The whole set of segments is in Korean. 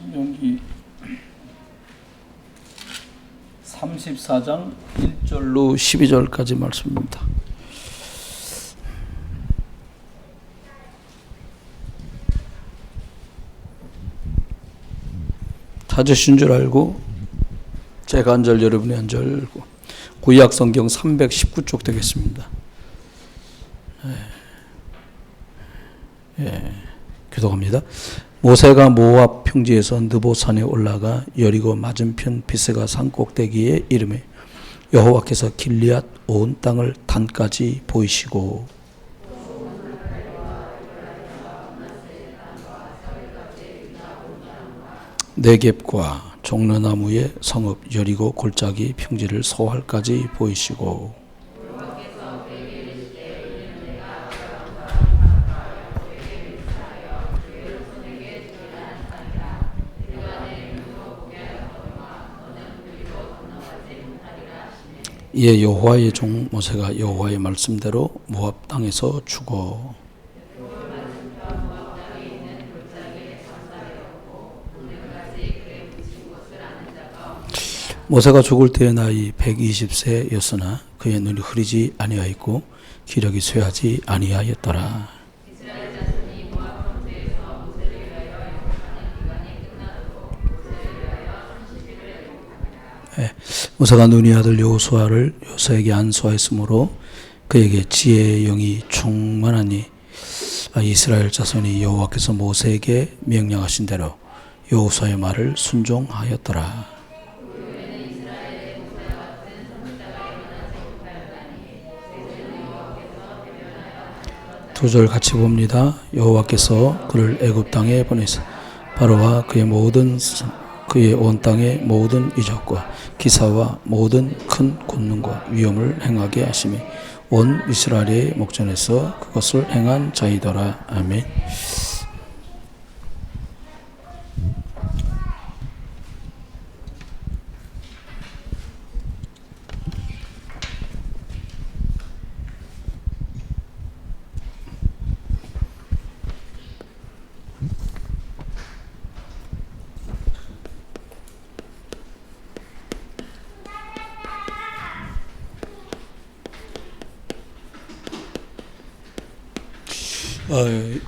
신명기 34장 1절로 12절까지 말씀입니다. 찾으신 줄 알고 제가 한 절 여러분이 한 절, 구약 성경 319쪽 되겠습니다. 기도합니다. 모세가 모압 평지에서 느보산에 올라가 여리고 맞은편 비스가 산 꼭대기에 이르매 여호와께서 길리앗 온 땅을 단까지 보이시고 네겝과 종려나무의 성읍 여리고 골짜기 평지를 소할까지 보이시고 이에 여호와의 종 모세가 여호와의 말씀대로 모압 땅에서 죽어 모세가 죽을 때의 나이 120세였으나 그의 눈이 흐리지 아니하였고 기력이 쇠하지 아니하였더라. 모세가 눈의 아들 여호수아를 요새에게 안수하였으므로 그에게 지혜의 영이 충만하니 이스라엘 자손이 여호와께서 모세에게 명령하신 대로 여호수아의 말을 순종하였더라. 두 절 같이 봅니다. 여호와께서 그를 애굽 땅에 보내사 바로와 그의 온 땅의 모든 이적과 기사와 모든 큰 권능과 위엄을 행하게 하시며 온 이스라엘의 목전에서 그것을 행한 자이더라. 아멘.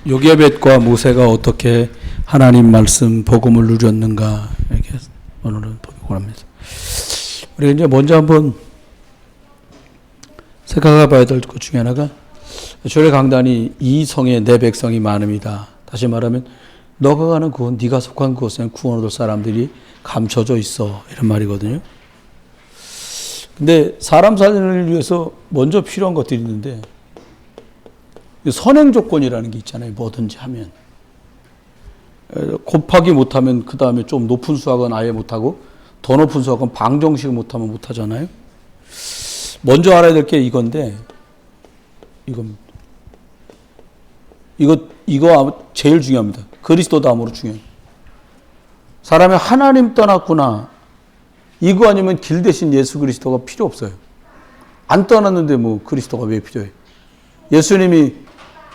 요게벳과 모세가 어떻게 하나님 말씀 복음을 누렸는가 이렇게 오늘은 보려고 합니다. 우리 이제 먼저 한번 생각해 봐야 될 것 중에 하나가 주의 강단이 이 성에 내 백성이 많음이다. 다시 말하면 너가 가는 곳, 네가 속한 곳에 구원 얻을 사람들이 감춰져 있어 이런 말이거든요. 근데 사람 살리를 위해서 먼저 필요한 것들이 있는데 선행 조건이라는 게 있잖아요. 뭐든지 하면. 곱하기 못하면 그 다음에 좀 높은 수학은 아예 못하고 더 높은 수학은 방정식 못하면 못하잖아요. 먼저 알아야 될 게 이건데 이거 제일 중요합니다. 그리스도 다음으로 중요해요. 사람이 하나님 떠났구나. 이거 아니면 길 대신 예수 그리스도가 필요 없어요. 안 떠났는데 뭐 그리스도가 왜 필요해? 예수님이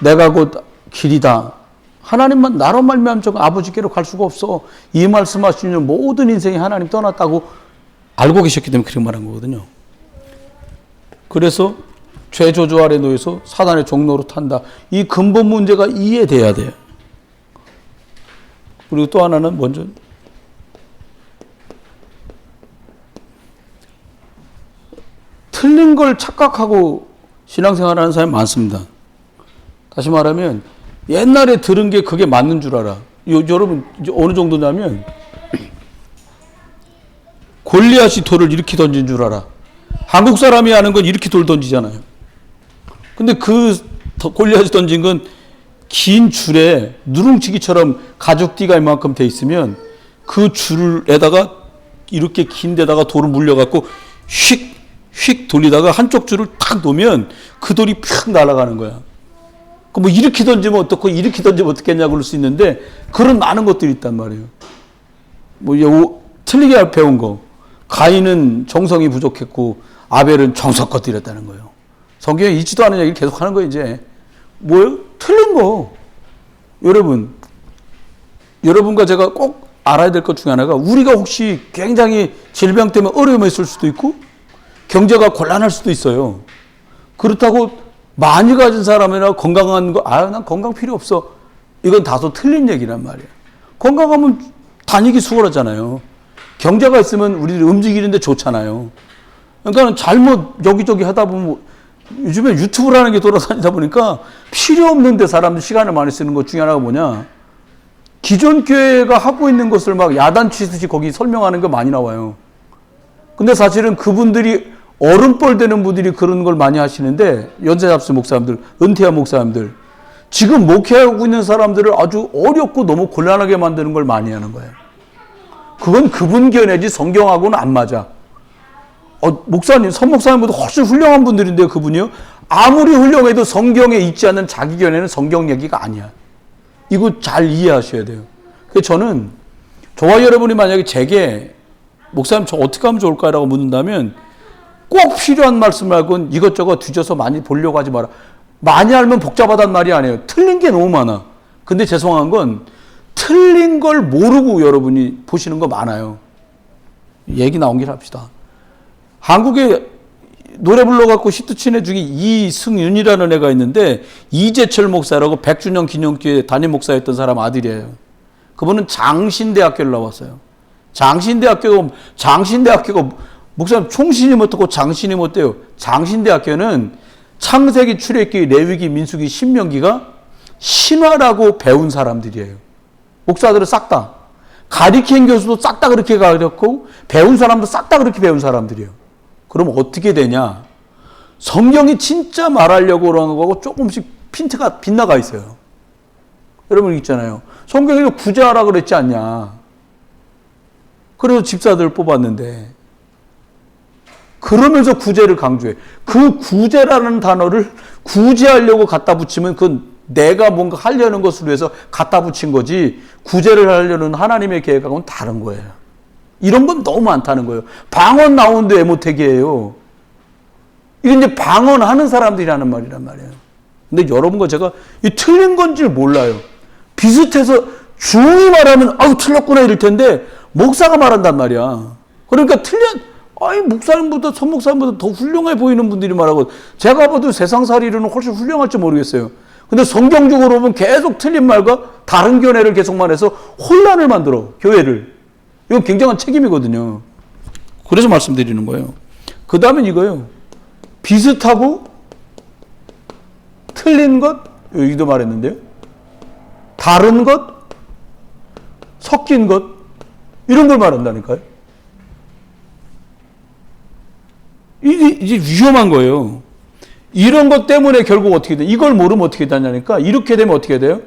내가 곧 길이다. 하나님만 나로 말미암아 아버지께로 갈 수가 없어. 이 말씀하시는 모든 인생이 하나님 떠났다고 알고 계셨기 때문에 그렇게 말한 거거든요. 그래서 죄 저주 아래 놓여서 사단의 종로로 탄다. 이 근본 문제가 이해돼야 돼요. 그리고 또 하나는 먼저 틀린 걸 착각하고 신앙생활하는 사람이 많습니다. 다시 말하면 옛날에 들은 게 그게 맞는 줄 알아. 여러분 어느 정도냐면 골리앗이 돌을 이렇게 던진 줄 알아. 한국 사람이 하는 건 이렇게 돌 던지잖아요. 근데 그 골리앗이 던진 건 긴 줄에 누룽치기처럼 가죽띠가 이만큼 돼 있으면 그 줄에다가 이렇게 긴 데다가 돌을 물려갖고 휙 돌리다가 한쪽 줄을 탁 놓으면 그 돌이 팍 날아가는 거야. 뭐 이렇게 던지면 어떻고 이렇게 던지면 어떻겠냐고 그럴 수 있는데 그런 많은 것들이 있단 말이에요. 뭐 틀리게 배운 거. 가인은 정성이 부족했고 아벨은 정성껏 드렸다는 거예요. 성경에 있지도 않은 얘기를 계속 하는 거예요. 이제 뭐예요? 틀린 거. 여러분과 제가 꼭 알아야 될 것 중에 하나가 우리가 혹시 굉장히 질병 때문에 어려움에 있을 수도 있고 경제가 곤란할 수도 있어요. 그렇다고 많이 가진 사람이나 건강한 거, 난 건강 필요 없어. 이건 다소 틀린 얘기란 말이에요. 건강하면 다니기 수월하잖아요. 경제가 있으면 우리들 움직이는데 좋잖아요. 그러니까 잘못 여기저기 하다 보면 요즘에 유튜브라는 게 돌아다니다 보니까 필요 없는데 사람들 시간을 많이 쓰는 것 중에 하나가 뭐냐. 기존 교회가 하고 있는 것을 막 야단치듯이 거기 설명하는 거 많이 나와요. 근데 사실은 그분들이 어른뻘 되는 분들이 그런 걸 많이 하시는데 연세잡수 목사님들, 은퇴한 목사님들 지금 목회하고 있는 사람들을 아주 어렵고 너무 곤란하게 만드는 걸 많이 하는 거예요. 그건 그분 견해지 성경하고는 안 맞아. 목사님, 선목사님보다 훨씬 훌륭한 분들인데요, 그분이요. 아무리 훌륭해도 성경에 있지 않는 자기 견해는 성경 얘기가 아니야. 이거 잘 이해하셔야 돼요. 그래서 저는 저와 여러분이 만약에 제게 목사님 저 어떻게 하면 좋을까라고 묻는다면 꼭 필요한 말씀 말고는 이것저것 뒤져서 많이 보려고 하지 마라. 많이 알면 복잡하단 말이 아니에요. 틀린 게 너무 많아. 근데 죄송한 건 틀린 걸 모르고 여러분이 보시는 거 많아요. 얘기 나온 길 합시다. 한국에 노래 불러갖고 히트 친 애 중에 이승윤이라는 애가 있는데 이재철 목사라고 100주년 기념교회 담임 목사였던 사람 아들이에요. 그분은 장신대학교를 나왔어요. 장신대학교가 목사님 총신이 어떻고 장신이 어때요? 장신대학교는 창세기, 출애굽기, 레위기, 민수기, 신명기가 신화라고 배운 사람들이에요. 목사들은 싹 다. 가리키는 교수도 싹 다 그렇게 가르쳤고 배운 사람도 싹 다 그렇게 배운 사람들이에요. 그럼 어떻게 되냐? 성경이 진짜 말하려고 그러는 거고 조금씩 핀트가 빗나가 있어요. 여러분 있잖아요. 성경에도 구제하라 그랬지 않냐? 그래서 집사들 뽑았는데 그러면서 구제를 강조해. 그 구제라는 단어를 구제하려고 갖다 붙이면 그건 내가 뭔가 하려는 것으로 해서 갖다 붙인 거지 구제를 하려는 하나님의 계획하고는 다른 거예요. 이런 건 너무 많다는 거예요. 방언 나오는데 왜 못하게 해요? 이게 이제 방언하는 사람들이라는 말이란 말이에요. 근데 여러분과 제가 이 틀린 건지 몰라요. 비슷해서 중이 말하면 아우 틀렸구나 이럴 텐데 목사가 말한단 말이야. 그러니까 목사님보다 선목사님보다 더 훌륭해 보이는 분들이 말하고 제가 봐도 세상살이로는 훨씬 훌륭할지 모르겠어요. 근데 성경적으로 보면 계속 틀린 말과 다른 견해를 계속 말해서 혼란을 만들어 교회를. 이건 굉장한 책임이거든요. 그래서 말씀드리는 거예요. 그 다음엔 이거예요. 비슷하고 틀린 것, 여기도 말했는데요. 다른 것, 섞인 것, 이런 걸 말한다니까요. 이게 위험한 거예요. 이런 것 때문에 결국 어떻게 돼? 이걸 모르면 어떻게 되냐니까 이렇게 되면 어떻게 돼요?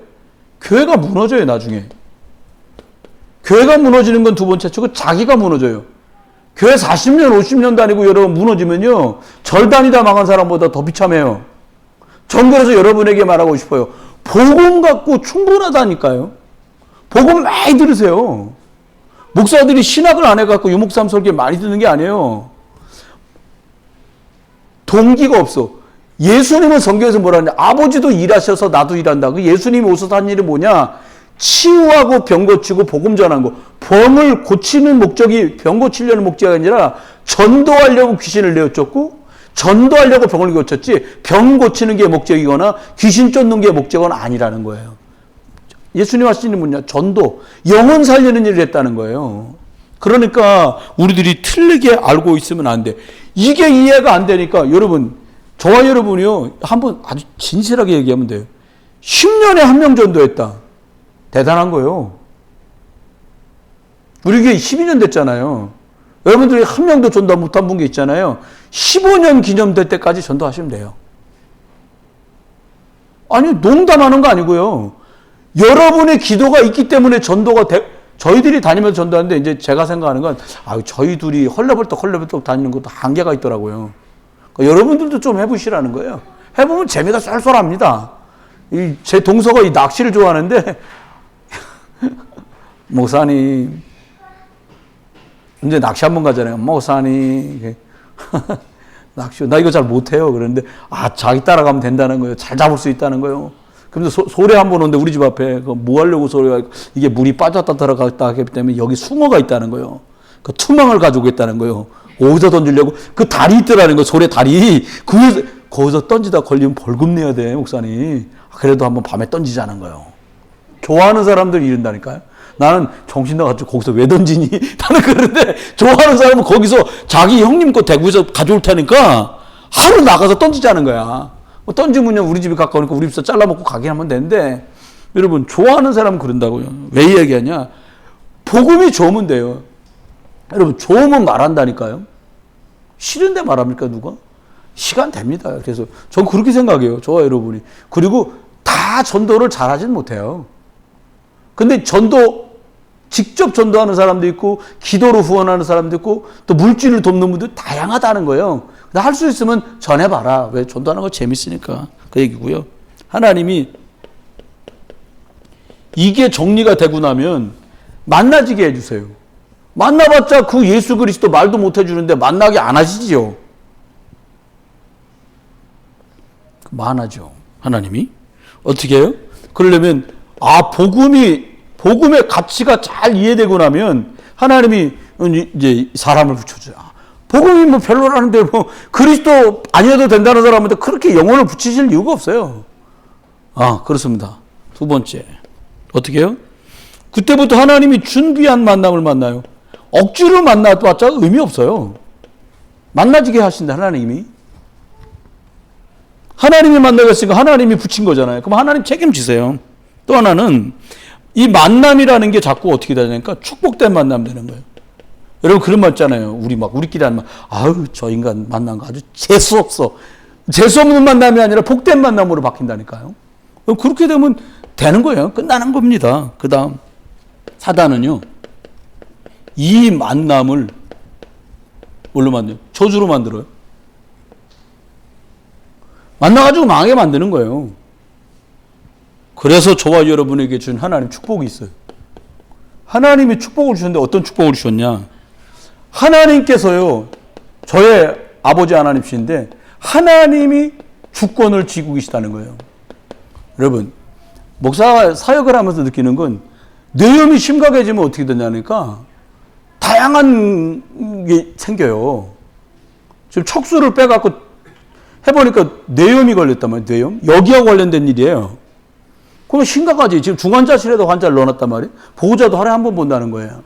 교회가 무너져요, 나중에. 교회가 무너지는 건 두 번째 치고 자기가 무너져요. 교회 40년, 50년 다니고 여러분 무너지면요. 절 다니다 망한 사람보다 더 비참해요. 전 그래서 여러분에게 말하고 싶어요. 복음 갖고 충분하다니까요. 복음 많이 들으세요. 목사들이 신학을 안 해갖고 유목삼 설교 많이 듣는 게 아니에요. 동기가 없어. 예수님은 성경에서 뭐라 하냐. 아버지도 일하셔서 나도 일한다. 그 예수님이 오셔서 한 일이 뭐냐. 치유하고 병 고치고 복음 전하는 거. 병을 고치는 목적이 병 고치려는 목적이 아니라 전도하려고 귀신을 내어쫓고 전도하려고 병을 고쳤지 병 고치는 게 목적이거나 귀신 쫓는 게 목적은 아니라는 거예요. 예수님 하신 일은 뭐냐. 전도. 영혼 살리는 일을 했다는 거예요. 그러니까 우리들이 틀리게 알고 있으면 안 돼. 이게 이해가 안 되니까 여러분 저와 여러분이요. 한번 아주 진실하게 얘기하면 돼요. 10년에 한 명 전도했다. 대단한 거예요. 우리 교회 12년 됐잖아요. 여러분들이 한 명도 전도 못한 분 게 있잖아요. 15년 기념될 때까지 전도하시면 돼요. 아니 농담하는 거 아니고요. 여러분의 기도가 있기 때문에 전도가 저희들이 다니면서 전도하는데 이제 제가 생각하는 건 저희 둘이 헐레벌떡 다니는 것도 한계가 있더라고요. 그러니까 여러분들도 좀 해보시라는 거예요. 해보면 재미가 쏠쏠합니다. 제 동서가 이 낚시를 좋아하는데 목사님 이제 낚시 한번 가잖아요. 목사님 낚시 나 이거 잘 못해요. 그런데 자기 따라가면 된다는 거예요. 잘 잡을 수 있다는 거예요. 그래서 소래 한 번 오는데 우리 집 앞에 뭐 하려고 소래가 이게 물이 빠졌다 들어갔다 하기 때문에 여기 숭어가 있다는 거예요. 그 투망을 가지고 있다는 거예요. 어디서 던지려고? 그 다리 있더라는 거, 소래 다리. 거기서 던지다 걸리면 벌금 내야 돼, 목사님. 그래도 한번 밤에 던지자는 거예요. 좋아하는 사람들이 이런다니까요. 나는 정신 나가지고 거기서 왜 던지니? 나는 그런데 좋아하는 사람은 거기서 자기 형님 거 대구에서 가져올 테니까 하루 나가서 던지자는 거야. 뭐 던지면요, 우리 집이 가까우니까 우리 집에서 잘라먹고 가긴 하면 되는데, 여러분, 좋아하는 사람은 그런다고요. 왜 얘기하냐? 복음이 좋으면 돼요. 여러분, 좋으면 말한다니까요. 싫은데 말합니까, 누가? 시간 됩니다. 그래서 전 그렇게 생각해요. 저와 여러분이. 그리고 다 전도를 잘하진 못해요. 근데 직접 전도하는 사람도 있고, 기도로 후원하는 사람도 있고, 또 물질을 돕는 분들 다양하다는 거예요. 할 수 있으면 전해봐라. 왜? 전도하는 거 재밌으니까. 그 얘기고요. 하나님이 이게 정리가 되고 나면 만나지게 해주세요. 만나봤자 그 예수 그리스도 말도 못 해주는데 만나게 안 하시지요. 만하죠. 하나님이. 어떻게 해요? 그러려면, 복음의 가치가 잘 이해되고 나면 하나님이 이제 사람을 붙여줘요. 복음이 뭐 별로라는데 뭐 그리스도 아니어도 된다는 사람한테 그렇게 영혼을 붙이실 이유가 없어요. 그렇습니다. 두 번째. 어떻게 해요? 그때부터 하나님이 준비한 만남을 만나요. 억지로 만나봤자 의미 없어요. 만나지게 하신다, 하나님이. 하나님이 만나겠으니까 하나님이 붙인 거잖아요. 그럼 하나님 책임지세요. 또 하나는 이 만남이라는 게 자꾸 어떻게 되냐니까 축복된 만남 되는 거예요. 여러분 그런 말 있잖아요. 우리끼리 하는 말. 저 인간 만난 거 아주 재수 없어. 재수 없는 만남이 아니라 복된 만남으로 바뀐다니까요. 그렇게 되면 되는 거예요. 끝나는 겁니다. 그 다음 사단은요. 이 만남을 뭘로 만들어요? 저주로 만들어요. 만나가지고 망하게 만드는 거예요. 그래서 저와 여러분에게 준 하나님 축복이 있어요. 하나님이 축복을 주셨는데 어떤 축복을 주셨냐? 하나님께서요, 저의 아버지 하나님이신데 하나님이 주권을 쥐고 계시다는 거예요. 여러분, 목사 사역을 하면서 느끼는 건 뇌염이 심각해지면 어떻게 되냐니까 다양한 게 생겨요. 지금 척수를 빼갖고 해보니까 뇌염이 걸렸단 말이에요. 뇌염. 여기와 관련된 일이에요. 그러면 심각하지. 지금 중환자실에도 환자를 넣어놨단 말이에요. 보호자도 하루에 한 번 본다는 거예요.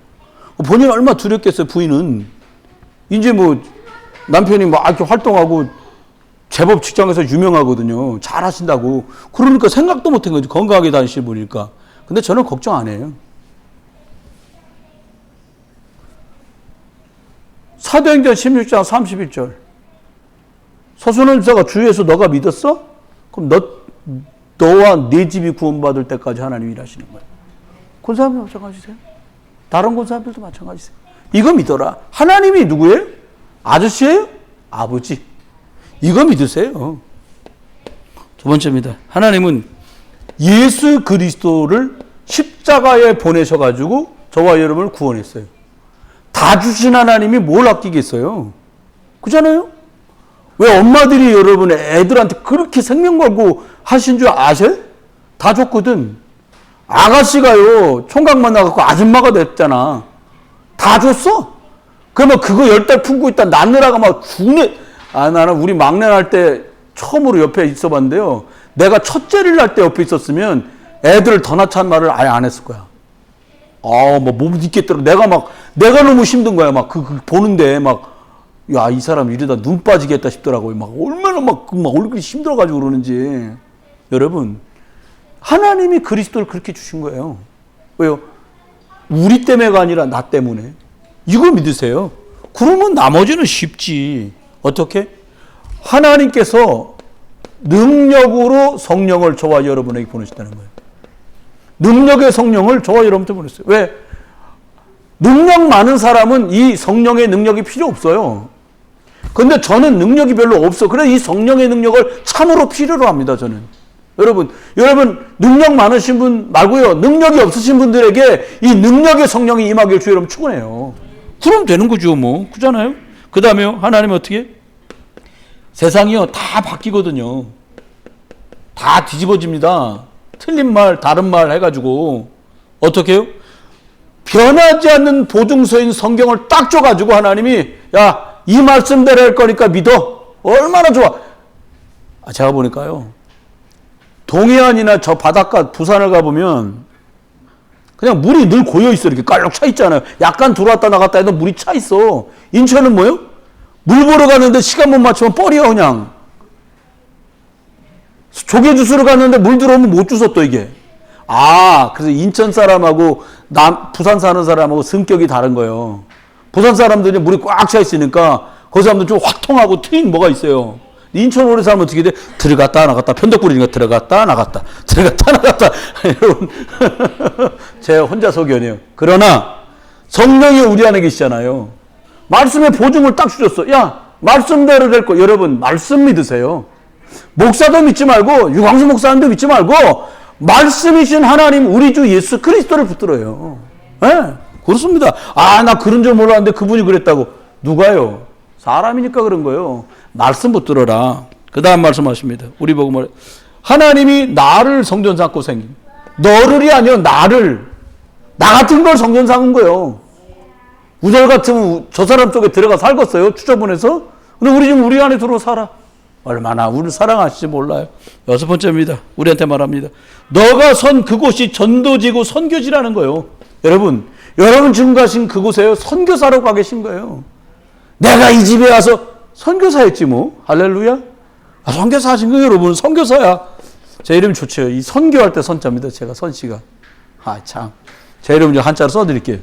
본인은 얼마나 두렵겠어요, 부인은. 이제 뭐 남편이 막 이렇게 활동하고 제법 직장에서 유명하거든요. 잘 하신다고. 그러니까 생각도 못한 거지. 건강하게 다니시는 분이니까. 근데 저는 걱정 안 해요. 사도행전 16장 31절. 서순원 집사가 주 예수 너가 믿었어? 그럼 너와 네 집이 구원받을 때까지 하나님이 일하시는 거예요. 권사님도 마찬가지세요. 다른 권사님들도 마찬가지세요. 이거 믿어라. 하나님이 누구예요? 아저씨예요? 아버지. 이거 믿으세요. 두 번째입니다. 하나님은 예수 그리스도를 십자가에 보내셔가지고 저와 여러분을 구원했어요. 다 주신 하나님이 뭘 아끼겠어요? 그잖아요? 왜 엄마들이 여러분 애들한테 그렇게 생명 걸고 하신 줄 아세요? 다 줬거든. 아가씨가요, 총각 만나갖고 아줌마가 됐잖아. 다 줬어. 그러면 그거 10달 품고 있다 낳느라가 막 죽네. 나는 우리 막내 날 때 처음으로 옆에 있어 봤는데요. 내가 첫째를 낳을 때 옆에 있었으면 애들을 더 낳자는 말을 아예 안 했을 거야. 못 있겠더라. 내가 너무 힘든 거야. 보는데 이 사람 이러다 눈 빠지겠다 싶더라고요. 얼마나 얼굴이 힘들어가지고 그러는지. 여러분, 하나님이 그리스도를 그렇게 주신 거예요. 왜요? 우리 때문에가 아니라 나 때문에. 이거 믿으세요. 그러면 나머지는 쉽지. 어떻게? 하나님께서 능력으로 성령을 저와 여러분에게 보내셨다는 거예요. 능력의 성령을 저와 여러분한테 보냈어요. 왜? 능력 많은 사람은 이 성령의 능력이 필요 없어요. 근데 저는 능력이 별로 없어. 그래서 이 성령의 능력을 참으로 필요로 합니다, 저는. 여러분, 능력 많으신 분 말고요. 능력이 없으신 분들에게 이 능력의 성령이 임하길 주 여러분 축원해요. 그럼 되는 거죠, 뭐. 그잖아요? 그 다음에 하나님은 어떻게? 세상이요, 다 바뀌거든요. 다 뒤집어집니다. 틀린 말, 다른 말 해가지고 어떻게 해요? 변하지 않는 보증서인 성경을 딱 줘가지고 하나님이 야, 이 말씀대로 할 거니까 믿어. 얼마나 좋아. 제가 보니까요. 동해안이나 저 바닷가 부산을 가보면 그냥 물이 늘 고여있어. 이렇게 깔록 차 있잖아요. 약간 들어왔다 나갔다 해도 물이 차 있어. 인천은 뭐요? 물 보러 가는데 시간 못 맞추면 뻘이야 그냥. 조개 주스러 갔는데 물 들어오면 못 주워 또 이게. 그래서 인천 사람하고 부산 사는 사람하고 성격이 다른 거예요. 부산 사람들이 물이 꽉 차 있으니까 그 사람들 좀 확통하고 트인 뭐가 있어요. 인천 오래 살면 어떻게 돼? 들어갔다 나갔다 편덕부리니까 들어갔다 나갔다 들어갔다 나갔다. 여러분 제가 혼자 소견이에요. 그러나 성령이 우리 안에 계시잖아요. 말씀의 보증을 딱 주셨어. 야, 말씀대로 될 거. 여러분 말씀 믿으세요. 목사도 믿지 말고 유광수 목사님도 믿지 말고 말씀이신 하나님 우리 주 예수 그리스도를 붙들어요. 네, 그렇습니다. 나 그런 줄 몰랐는데 그분이 그랬다고. 누가요? 사람이니까 그런 거예요. 말씀 붙들어라. 그 다음 말씀하십니다. 우리 보고 말해. 하나님이 나를 성전 삼고 생긴. 너를이 아니요 나를. 나 같은 걸 성전 삼은 거예요. 우절 같으면 저 사람 쪽에 들어가 살겠어요? 추저분해서? 근데 우리 좀 우리 안에 들어와 살아. 얼마나 우리를 사랑하실지 몰라요. 6번째입니다. 우리한테 말합니다. 너가 선 그곳이 전도지고 선교지라는 거예요. 여러분 지금 가신 그곳에요. 선교사로 가 계신 거예요. 내가 이 집에 와서 선교사였지 뭐. 할렐루야. 선교사 하신 거예요. 여러분 선교사야. 제 이름 좋죠. 이 선교할 때 선자입니다. 제가 선씨가. 참. 제 이름 좀 한자로 써드릴게요.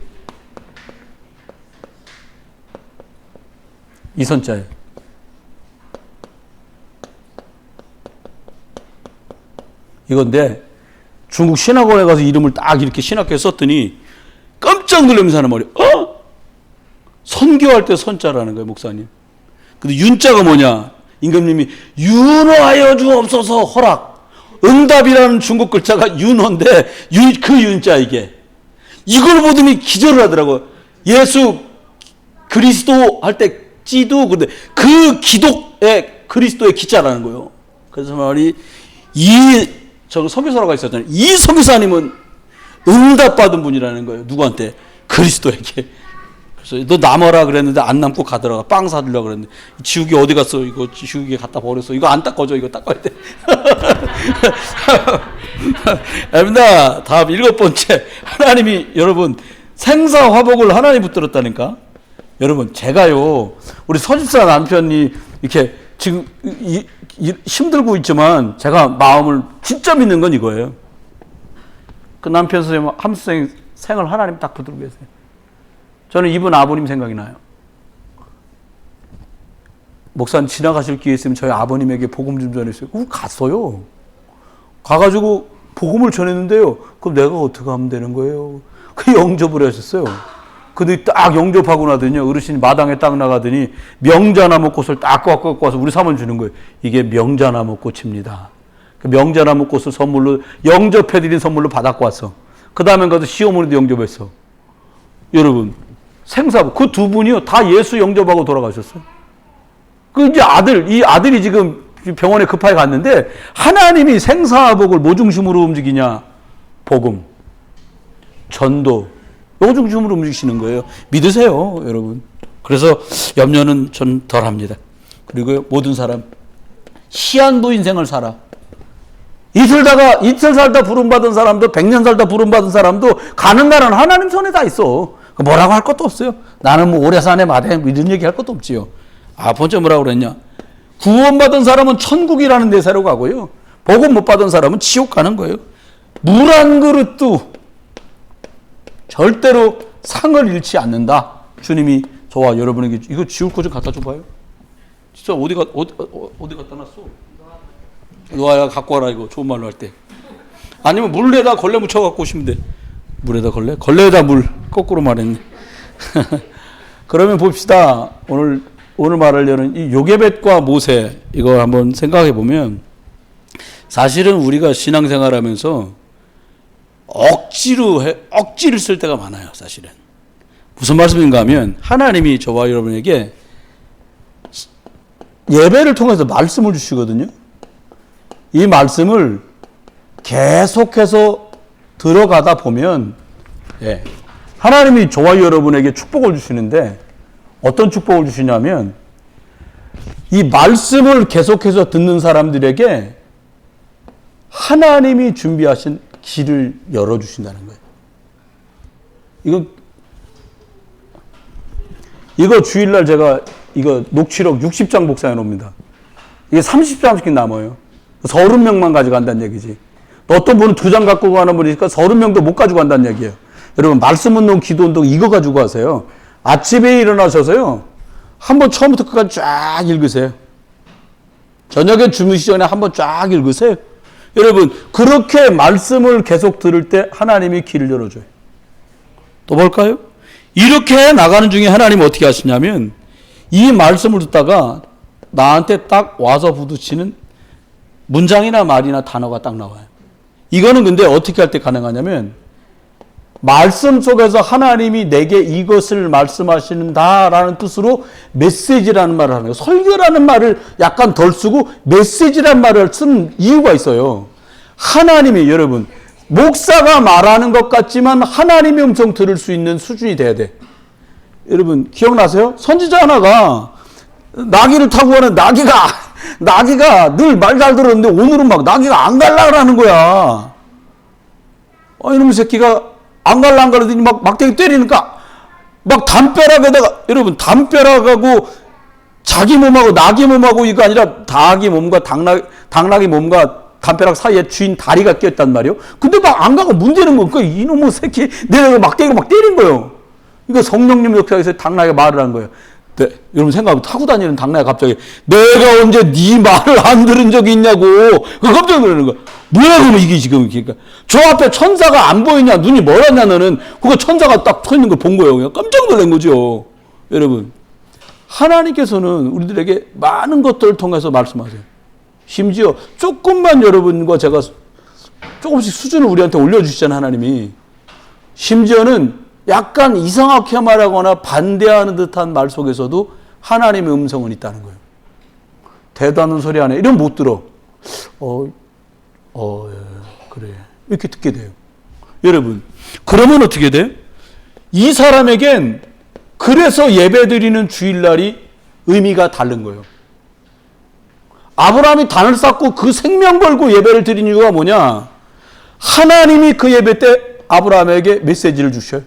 이 선자예요. 이건데 중국 신학원에 가서 이름을 딱 이렇게 신학교에 썼더니 깜짝 놀라면서 하는 말이에요. 선교할 때 선자라는 거예요, 목사님. 근데 윤자가 뭐냐? 임금님이 윤허하여 주옵소서 허락. 응답이라는 중국 글자가 윤허인데 그 윤자 이게. 이걸 보더니 기절을 하더라고요. 예수 그리스도 할 때 찌도 근데 그 기독의 그리스도의 기자라는 거예요. 그래서 말이 저 선교사라고 있었잖아요. 이 선교사님은 응답받은 분이라는 거예요. 누구한테? 그리스도에게. 그래서 너 남아라 그랬는데 안 남고 가더라고. 빵 사주려고 그랬는데 지우개 어디 갔어? 이거 지우개 갖다 버렸어. 이거 안 닦아줘. 이거 닦아야 돼. 아닙니다. 다음 7번째. 하나님이 여러분 생사화복을 하나님 붙들었다니까. 여러분 제가요 우리 서집사 남편이 이렇게 지금 힘들고 있지만 제가 마음을 진짜 믿는 건 이거예요. 그 남편 선생님 함수생 생을 하나님 딱 붙들고 계세요. 저는 이분 아버님 생각이 나요. 목사님 지나가실 기회 있으면 저희 아버님에게 복음 좀 전했어요. 갔어요. 가가지고 복음을 전했는데요. 그럼 내가 어떻게 하면 되는 거예요? 그 영접을 하셨어요. 근데 딱 영접하고 나더니요. 어르신이 마당에 딱 나가더니 명자나무 꽃을 딱 갖고 와서 우리 사모님 주는 거예요. 이게 명자나무 꽃입니다. 그 명자나무 꽃을 선물로 영접해드린 선물로 받았고 왔어. 그 다음에 가서 시어머니도 영접했어. 여러분 생사부 그 두 분이요 다 예수 영접하고 돌아가셨어요. 그 이제 이 아들이 지금 병원에 급하게 갔는데 하나님이 생사복을 뭐 중심으로 움직이냐? 복음, 전도. 요 중심으로 움직이시는 거예요. 믿으세요, 여러분. 그래서 염려는 전 덜합니다. 그리고 모든 사람 시한부 인생을 살아. 이틀 살다 부름받은 사람도 100년 살다 부름받은 사람도 가는 날은 하나님 손에 다 있어. 뭐라고 할 것도 없어요. 나는 뭐 오래 사네 마대 이런 얘기 할 것도 없지요. 번째 뭐라고 그랬냐? 구원받은 사람은 천국이라는 데사로 가고요. 복음 못 받은 사람은 지옥 가는 거예요. 물 한 그릇도 절대로 상을 잃지 않는다. 주님이 저와 여러분에게 이거 지울 거 좀 갖다 줘봐요. 진짜 어디 갖다 놨어? 노아야 갖고 와라 이거 좋은 말로 할 때. 아니면 물에다 걸레 묻혀 갖고 오시면 돼. 물에다 걸레? 걸레에다 물. 거꾸로 말했네. 그러면 봅시다. 오늘 말하려는 이 요게벳과 모세 이거 한번 생각해 보면 사실은 우리가 신앙생활하면서 억지를 쓸 때가 많아요, 사실은. 무슨 말씀인가 하면 하나님이 저와 여러분에게 예배를 통해서 말씀을 주시거든요. 이 말씀을 계속해서 들어가다 보면 하나님이 저와 여러분에게 축복을 주시는데 어떤 축복을 주시냐면 이 말씀을 계속해서 듣는 사람들에게 하나님이 준비하신 길을 열어주신다는 거예요. 이거 주일날 제가 이거 녹취록 60장 복사해 놓습니다. 이게 30장씩 남아요. 30명만 가져간다는 얘기지. 어떤 분은 2장 갖고 가는 분이 있으니까 30명도 못 가지고 간다는 얘기예요. 여러분, 말씀 운동, 기도 운동 이거 가지고 하세요. 아침에 일어나셔서요. 한번 처음부터 끝까지 쫙 읽으세요. 저녁에 주무시기 전에 한번 쫙 읽으세요. 여러분, 그렇게 말씀을 계속 들을 때 하나님이 길을 열어줘요. 또 볼까요? 이렇게 나가는 중에 하나님은 어떻게 하시냐면 이 말씀을 듣다가 나한테 딱 와서 부딪히는 문장이나 말이나 단어가 딱 나와요. 이거는 근데 어떻게 할 때 가능하냐면 말씀 속에서 하나님이 내게 이것을 말씀하시는다라는 뜻으로 메시지라는 말을 하는 거예요. 설교라는 말을 약간 덜 쓰고 메시지라는 말을 쓴 이유가 있어요. 하나님이 여러분 목사가 말하는 것 같지만 하나님의 음성 들을 수 있는 수준이 돼야 돼. 여러분 기억나세요? 선지자 하나가 나귀를 타고 가는 나귀가 늘 말 잘 들었는데 오늘은 막 나귀가 안 갈라라는 거야. 이놈의 새끼가 안 가려더니 막 막대기 때리니까 막 담벼락에다가 여러분 담벼락하고 자기 몸하고 나귀 몸하고 이거 아니라 닭이 몸과 당나귀 몸과 담벼락 사이에 주인 다리가 끼었단 말이에요. 근데 막 안 가고 문대는 거니까 이놈의 새끼 내가 막대기로 막 때린 거예요. 이거 성령님 역사에서 당나귀가 말을 한 거예요. 네, 여러분 생각하면 타고 다니는 당나귀가 갑자기 내가 언제 네 말을 안 들은 적이 있냐고 그 깜짝 놀라는 거야. 뭐야 그러면 이게 지금 그러니까 저 앞에 천사가 안 보이냐 눈이 멀었냐 너는 그거 천사가 딱 서 있는 걸 본 거예요. 그냥 깜짝 놀란 거죠. 여러분 하나님께서는 우리들에게 많은 것들을 통해서 말씀하세요. 심지어 조금만 여러분과 제가 조금씩 수준을 우리한테 올려주시잖아요. 하나님이 심지어는 약간 이상하게 말하거나 반대하는 듯한 말 속에서도 하나님의 음성은 있다는 거예요. 대단한 소리 안 해. 이러면 못 들어. 그래. 이렇게 듣게 돼요. 여러분, 그러면 어떻게 돼? 이 사람에겐 그래서 예배 드리는 주일날이 의미가 다른 거예요. 아브라함이 단을 쌓고 그 생명 걸고 예배를 드린 이유가 뭐냐? 하나님이 그 예배 때 아브라함에게 메시지를 주셔요.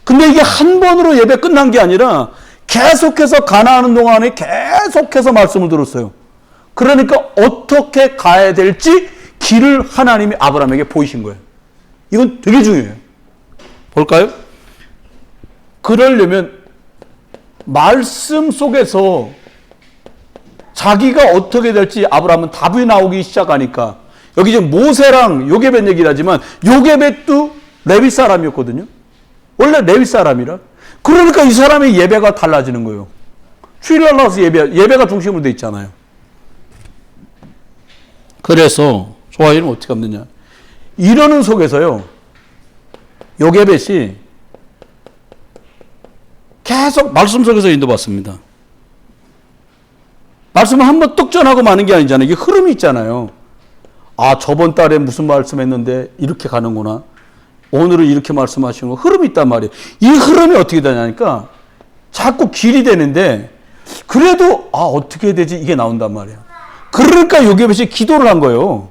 근데 이게 한 번으로 예배 끝난 게 아니라 계속해서 가나안 동안에 계속해서 말씀을 들었어요. 그러니까 어떻게 가야 될지 길을 하나님이 아브라함에게 보이신 거예요. 이건 되게 중요해요. 볼까요? 그러려면 말씀 속에서 자기가 어떻게 될지 아브라함은 답이 나오기 시작하니까 여기 지금 모세랑 요게벳 얘기를 하지만 요게벳도 레위 사람이었거든요. 원래 레위 사람이라. 그러니까 이 사람의 예배가 달라지는 거예요. 주일날 나와서 예배가 중심으로 돼 있잖아요. 그래서 조아이는 어떻게 하느냐. 이러는 속에서요. 요게벳이 계속 말씀 속에서 인도받습니다. 말씀을 한번 뚝 전하고 마는 게 아니잖아요. 이게 흐름이 있잖아요. 아, 저번 달에 무슨 말씀했는데 이렇게 가는구나. 오늘은 이렇게 말씀하시는 거 흐름이 있단 말이에요. 이 흐름이 어떻게 되냐니까 자꾸 길이 되는데 그래도 어떻게 해야 되지? 이게 나온단 말이에요. 그러니까 요게벳이 기도를 한 거예요.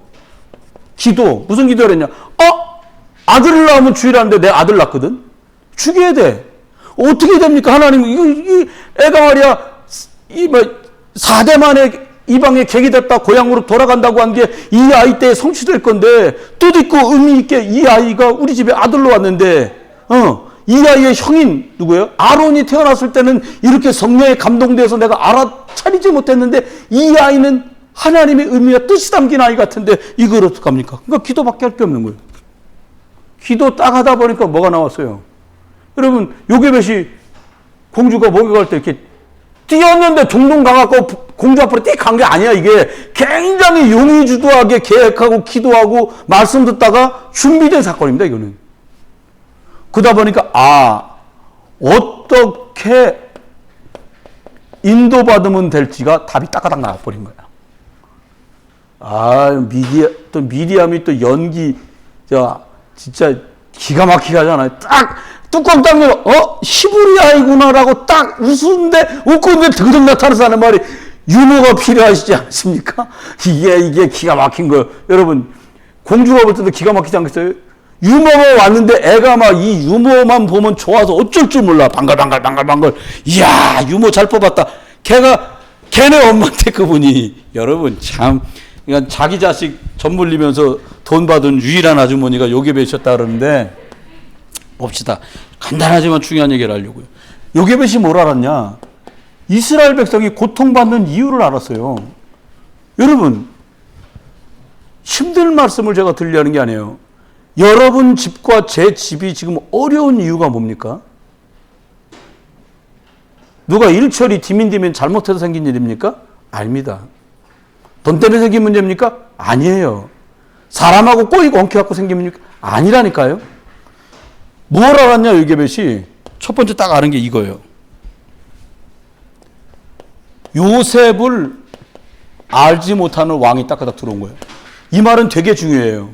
기도. 무슨 기도를 했냐? 아들을 낳으면 주일하는데 내 아들 낳거든? 죽여야 돼. 어떻게 됩니까? 하나님, 이 애가 말이야, 4대 만에 이방에 객이 됐다 고향으로 돌아간다고 한 게 이 아이 때에 성취될 건데 뜻있고 의미 있게 이 아이가 우리 집에 아들로 왔는데 이 아이의 형인 누구예요? 아론이 태어났을 때는 이렇게 성령에 감동돼서 내가 알아차리지 못했는데 이 아이는 하나님의 의미와 뜻이 담긴 아이 같은데 이걸 어떡합니까? 그러니까 기도밖에 할 게 없는 거예요. 기도 딱 하다 보니까 뭐가 나왔어요? 여러분 요게벳이 공주가 목욕할 때 이렇게 뛰었는데 동동 가갖고 공주 앞으로 띡 간 게 아니야. 이게 굉장히 용의주도하게 계획하고 기도하고 말씀 듣다가 준비된 사건입니다. 이거는. 그러다 보니까 어떻게 인도받으면 될지가 답이 따까닥 나와버린 거야. 또 미리암이 또 연기, 진짜 기가 막히게 하잖아요. 딱, 뚜껑 딱 열어, 히브리아이구나라고 딱 웃고 있는데 등등 나타나서 하는 말이 유머가 필요하시지 않습니까? 이게 기가 막힌 거예요. 여러분, 공주가 볼 때도 기가 막히지 않겠어요? 유머가 왔는데 애가 막 이 유머만 보면 좋아서 어쩔 줄 몰라. 방글방글. 이야, 유머 잘 뽑았다. 걔네 엄마한테 그분이, 여러분, 참, 그러니까 자기 자식 젖 물리면서 돈 받은 유일한 아주머니가 요게벳이었다 그러는데, 봅시다. 간단하지만 중요한 얘기를 하려고요. 요게벳이 뭘 알았냐? 이스라엘 백성이 고통받는 이유를 알았어요. 여러분, 힘든 말씀을 제가 들려는 게 아니에요. 여러분 집과 제 집이 지금 어려운 이유가 뭡니까? 누가 일처리 디민디민 잘못해서 생긴 일입니까? 아닙니다. 돈 때문에 생긴 문제입니까? 아니에요. 사람하고 꼬이고 엉켜갖고 생긴 문제입니까? 아니라니까요. 뭘 알았냐, 요게벳이? 첫 번째 딱 아는 게 이거예요. 요셉을 알지 못하는 왕이 딱딱 들어온 거예요. 이 말은 되게 중요해요.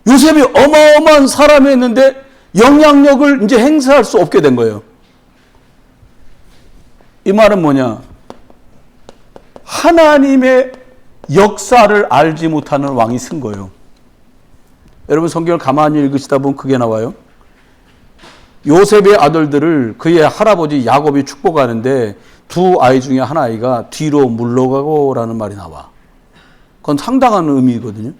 요셉이 어마어마한 사람이었는데 영향력을 이제 행사할 수 없게 된 거예요. 이 말은 뭐냐? 하나님의 역사를 알지 못하는 왕이 쓴 거예요. 여러분 성경을 가만히 읽으시다 보면 그게 나와요. 요셉의 아들들을 그의 할아버지 야곱이 축복하는데 두 아이 중에 한 아이가 뒤로 물러가고라는 말이 나와. 그건 상당한 의미거든요.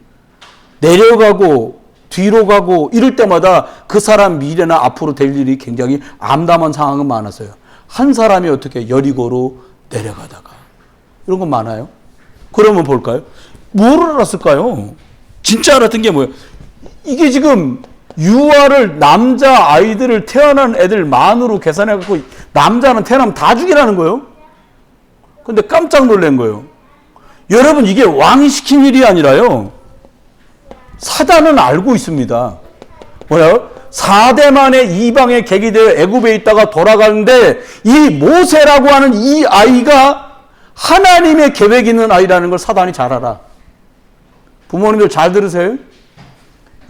내려가고 뒤로 가고 이럴 때마다 그 사람 미래나 앞으로 될 일이 굉장히 암담한 상황은 많았어요. 한 사람이 어떻게 여리고로 내려가다가 이런 건 많아요. 그러면 볼까요? 뭘 알았을까요? 진짜 알았던 게 뭐예요? 이게 지금 유아를 남자 아이들을 태어난 애들 만으로 계산해갖고 남자는 태어나면 다 죽이라는 거예요. 근데 깜짝 놀란 거예요. 여러분 이게 왕이 시킨 일이 아니라요. 사단은 알고 있습니다. 뭐요? 4대 만에 이방에 객이 되어 애굽에 있다가 돌아가는데 이 모세라고 하는 이 아이가 하나님의 계획 있는 아이라는 걸 사단이 잘 알아. 부모님들 잘 들으세요.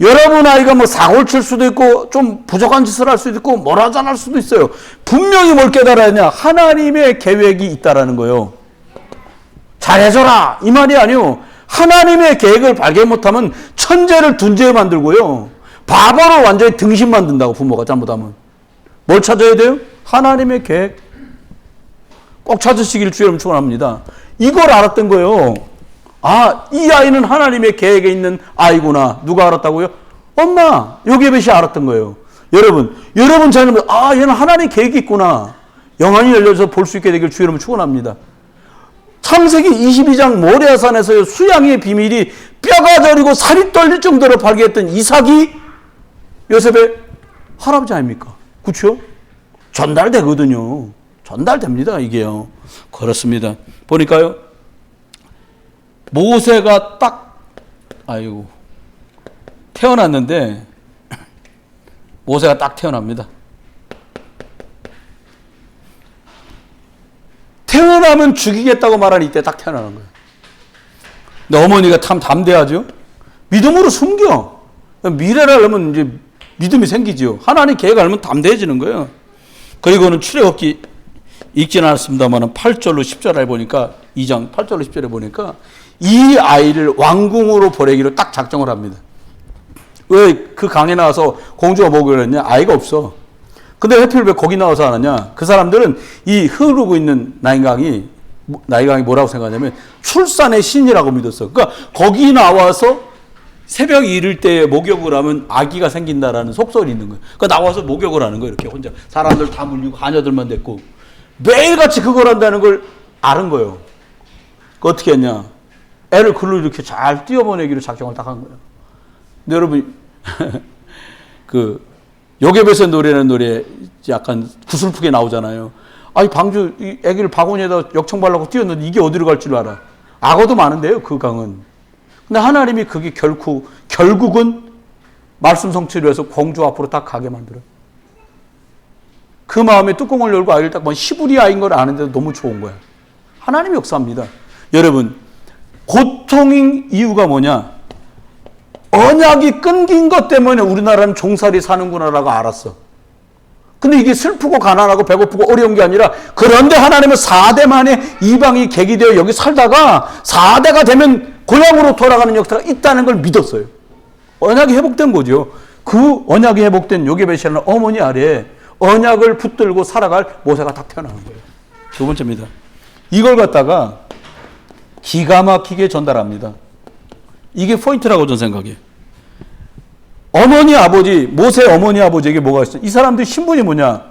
여러분 아이가 뭐 사고를 칠 수도 있고 좀 부족한 짓을 할 수도 있고 뭐라잔 할 수도 있어요. 분명히 뭘 깨달아야 하냐? 하나님의 계획이 있다라는 거예요. 잘해줘라 이 말이 아니요. 하나님의 계획을 발견 못하면 천재를 둔재에 만들고요. 바보로 완전히 등신 만든다고 부모가 잘못하면. 뭘 찾아야 돼요? 하나님의 계획. 꼭 찾으시길 주여 축원합니다. 이걸 알았던 거예요. 아, 이 아이는 하나님의 계획에 있는 아이구나. 누가 알았다고요? 엄마, 요게벳이 알았던 거예요. 여러분 자녀는 얘는 하나님의 계획이 있구나. 영안이 열려서 볼 수 있게 되길 주여 축원합니다. 창세기 22장 모레아산에서의 수양의 비밀이 뼈가 저리고 살이 떨릴 정도로 발견했던 이삭이 요셉의 할아버지 아닙니까? 그렇죠? 전달되거든요. 전달됩니다, 이게요. 그렇습니다. 보니까요. 모세가 태어났는데 모세가 딱 태어납니다. 태어나면 죽이겠다고 말하는 이때 딱 태어나는 거예요. 근데 어머니가 참 담대하죠. 믿음으로 숨겨. 미래를 알면 이제 믿음이 생기죠. 하나님 계획을 알면 담대해지는 거예요. 그리고는 출애굽기 읽지는 않았습니다만 8절로 10절에 보니까 2장 8절로 10절에 보니까 이 아이를 왕궁으로 보내기로 딱 작정을 합니다. 왜 그 강에 나와서 공주가 먹으려 했냐? 아이가 없어. 근데 하필 왜 거기 나와서 하느냐? 그 사람들은 이 흐르고 있는 나일강이 뭐라고 생각하냐면 출산의 신이라고 믿었어. 그러니까 거기 나와서 새벽 이를 때 목욕을 하면 아기가 생긴다라는 속설이 있는 거예요. 그러니까 나와서 목욕을 하는 거예요. 이렇게 혼자. 사람들 다 물리고 하녀들만 됐고. 매일같이 그걸 한다는 걸 아는 거예요. 어떻게 했냐? 애를 글로 이렇게 잘 띄워보내기로 작정을 딱 한 거예요. 근데 여러분, 요게벳의 노래라는 노래 약간 구슬프게 나오잖아요. 방주 애기를 바구니에다 역청 바르고 띄웠는데 이게 어디로 갈 줄 알아. 악어도 많은데요, 그 강은. 근데 하나님이 그게 결국은 말씀 성취를 해서 공주 앞으로 딱 가게 만들어요. 그 마음에 뚜껑을 열고 아이를 딱 보면 히브리아인 걸 아는데도 너무 좋은 거야. 하나님이 역사합니다. 여러분, 고통인 이유가 뭐냐? 언약이 끊긴 것 때문에 우리나라는 종살이 사는구나라고 알았어. 근데 이게 슬프고 가난하고 배고프고 어려운 게 아니라, 그런데 하나님은 4대 만에 이방이 객이 되어 여기 살다가 4대가 되면 고향으로 돌아가는 역사가 있다는 걸 믿었어요. 언약이 회복된 거죠. 그 언약이 회복된 요게벳이라는 어머니 아래에 언약을 붙들고 살아갈 모세가 딱 태어나는 거예요. 두 번째입니다. 이걸 갖다가 기가 막히게 전달합니다. 이게 포인트라고 저는 생각해요. 어머니 아버지, 모세 어머니 아버지에게 뭐가 있어요? 이 사람들 신분이 뭐냐?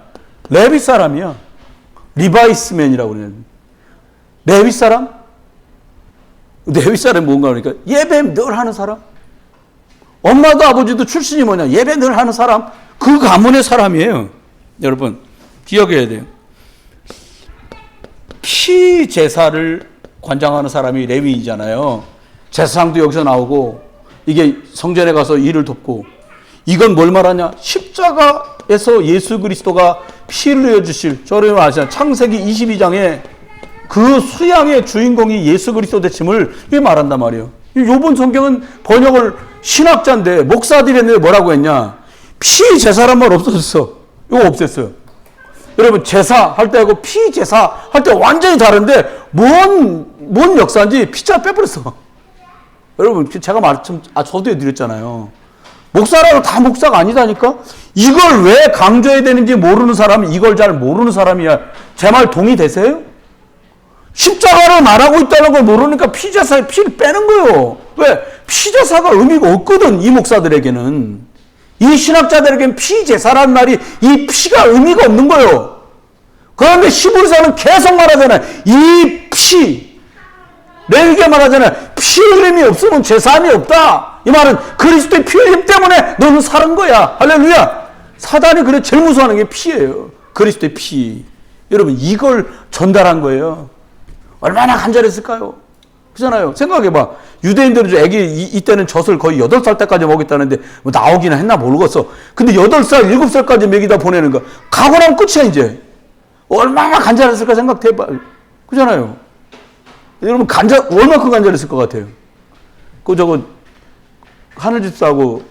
레위 사람이야. 리바이스맨이라고 그래요. 레위 사람? 레위 사람이 뭔가 그러니까 예배 늘 하는 사람? 엄마도 아버지도 출신이 뭐냐? 예배 늘 하는 사람? 그 가문의 사람이에요. 여러분 기억해야 돼요. 피 제사를 관장하는 사람이 레위이잖아요. 제사장도 여기서 나오고, 이게 성전에 가서 일을 돕고, 이건 뭘 말하냐? 십자가에서 예수 그리스도가 피를 흘려 주실, 저를 아시잖아요. 창세기 22장에 그 수양의 주인공이 예수 그리스도 되심을 이게 말한단 말이에요. 요번 성경은 번역을 신학자인데 목사들이 했는데 뭐라고 했냐? 피 제사란 말 없어졌어. 이거 없앴어요. 여러분 제사 할 때하고 피 제사 할 때 완전히 다른데 뭔 역사인지 피자 빼버렸어. 여러분 제가 말씀 저도 해드렸잖아요. 목사라고 다 목사가 아니다니까. 이걸 왜 강조해야 되는지 모르는 사람은, 이걸 잘 모르는 사람이야. 제 말 동의되세요? 십자가를 말하고 있다는 걸 모르니까 피제사에 피를 빼는 거예요. 왜? 피제사가 의미가 없거든. 이 목사들에게는, 이 신학자들에게는 피제사라는 말이, 이 피가 의미가 없는 거예요. 그런데 히브리서는 계속 말하잖아요. 이 피, 레위기가 말하잖아요. 피 흘림이 없으면 제사함이 없다. 이 말은 그리스도의 피 흘림 때문에 너는 사는 거야. 할렐루야. 사단이 그래 제일 무서워하는 게 피예요. 그리스도의 피. 여러분 이걸 전달한 거예요. 얼마나 간절했을까요? 그잖아요. 생각해봐. 유대인들은 애기 이때는 젖을 거의 8살 때까지 먹였다는데 뭐 나오기나 했나 모르겠어. 근데 8살, 7살까지 먹이다 보내는 거. 가고 나면 끝이야 이제. 얼마나 간절했을까 생각해봐. 그잖아요. 여러분 얼마큼 간절했을 것 같아요. 저거 하늘집사하고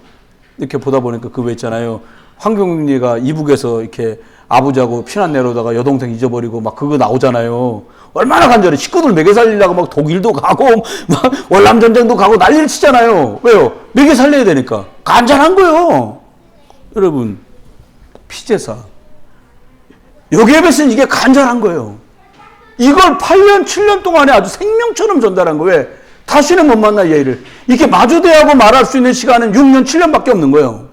이렇게 보다 보니까 그거 있잖아요. 황경리가 이북에서 이렇게 아버지하고 피난 내려오다가 여동생 잊어버리고 막 그거 나오잖아요. 얼마나 간절해. 식구들 먹여 살리려고 막 독일도 가고 막 월남전쟁도 가고 난리를 치잖아요. 왜요? 먹여 살려야 되니까. 간절한 거예요. 여러분 피제사. 요게벳은 이게 간절한 거예요. 이걸 8년 7년 동안에 아주 생명처럼 전달한 거예요. 왜? 다시는 못 만나 얘를. 이렇게 마주대하고 말할 수 있는 시간은 6년 7년밖에 없는 거예요.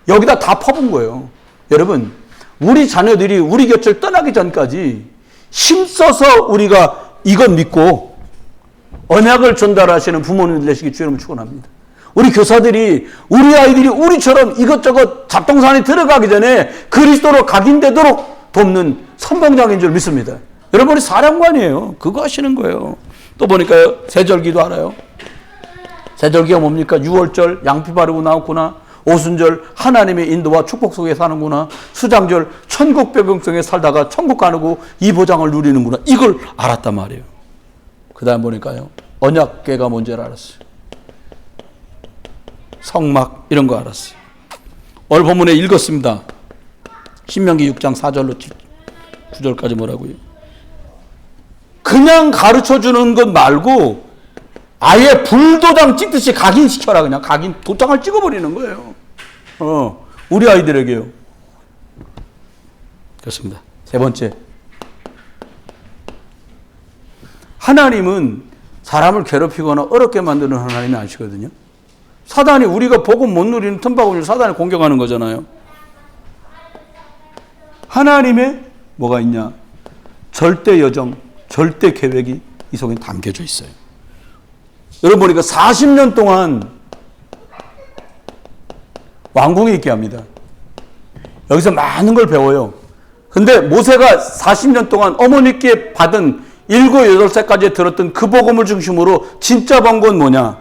여기다 다 퍼본 거예요. 여러분 우리 자녀들이 우리 곁을 떠나기 전까지 힘써서 우리가 이것 믿고 언약을 전달하시는 부모님들 되시기 주님을 축원합니다. 우리 교사들이 우리 아이들이 우리처럼 이것저것 잡동산에 들어가기 전에 그리스도로 각인되도록 돕는 선봉장인 줄 믿습니다. 여러분이 사령관이에요. 그거 하시는 거예요. 또 보니까요. 세절기도 알아요. 세절기가 뭡니까? 6월절 양피 바르고 나왔구나. 오순절 하나님의 인도와 축복 속에 사는구나. 수장절 천국 백성에 살다가 천국 가고 이 보장을 누리는구나. 이걸 알았단 말이에요. 그 다음 보니까요. 언약궤가 뭔지를 알았어요. 성막 이런 거 알았어요. 오늘 본문에 읽었습니다. 신명기 6장 4절로 9절까지 뭐라고요? 그냥 가르쳐주는 것 말고 아예 불도장 찍듯이 각인시켜라. 그냥 각인 도장을 찍어버리는 거예요. 우리 아이들에게요. 그렇습니다. 세 번째, 하나님은 사람을 괴롭히거나 어렵게 만드는 하나님이 아니시거든요. 사단이 우리가 복음 못 누리는 틈바구니를 사단이 공격하는 거잖아요. 하나님의 뭐가 있냐? 절대 여정, 절대 계획이 이 속에 담겨져 있어요. 여러분 보니까 40년 동안 왕궁에 있게 합니다. 여기서 많은 걸 배워요. 근데 모세가 40년 동안 어머니께 받은 7, 8살까지 들었던 그 복음을 중심으로 진짜 본 건 뭐냐?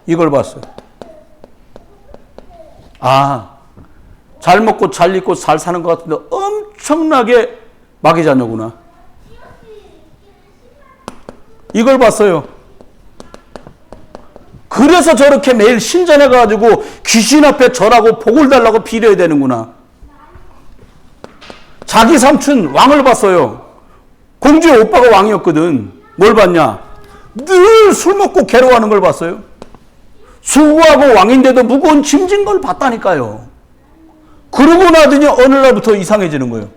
이걸 봤어요. 잘 먹고 잘 입고 잘 사는 것 같은데 엄청나게 마귀 자녀구나. 이걸 봤어요. 그래서 저렇게 매일 신전해가지고 귀신 앞에 절하고 복을 달라고 빌어야 되는구나. 자기 삼촌 왕을 봤어요. 공주의 오빠가 왕이었거든. 뭘 봤냐? 늘 술 먹고 괴로워하는 걸 봤어요. 수고하고 왕인데도 무거운 짐진 걸 봤다니까요. 그러고 나더니 어느 날부터 이상해지는 거예요.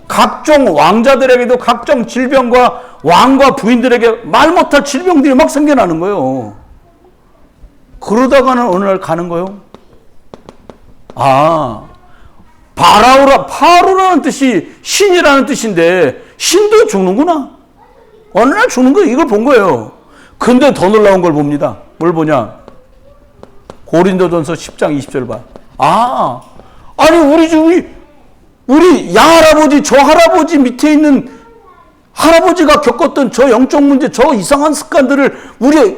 각종 왕자들에게도 각종 질병과 왕과 부인들에게 말 못할 질병들이 막 생겨나는 거예요. 그러다가는 어느 날 가는 거예요. 아, 파루라는 뜻이 신이라는 뜻인데 신도 죽는구나. 어느 날 죽는 거예요. 이걸 본 거예요. 근데 더 놀라운 걸 봅니다. 뭘 보냐? 고린도전서 10장 20절 봐. 아니 우리 야할아버지, 저 할아버지 밑에 있는 할아버지가 겪었던 저 영적 문제, 저 이상한 습관들을 우리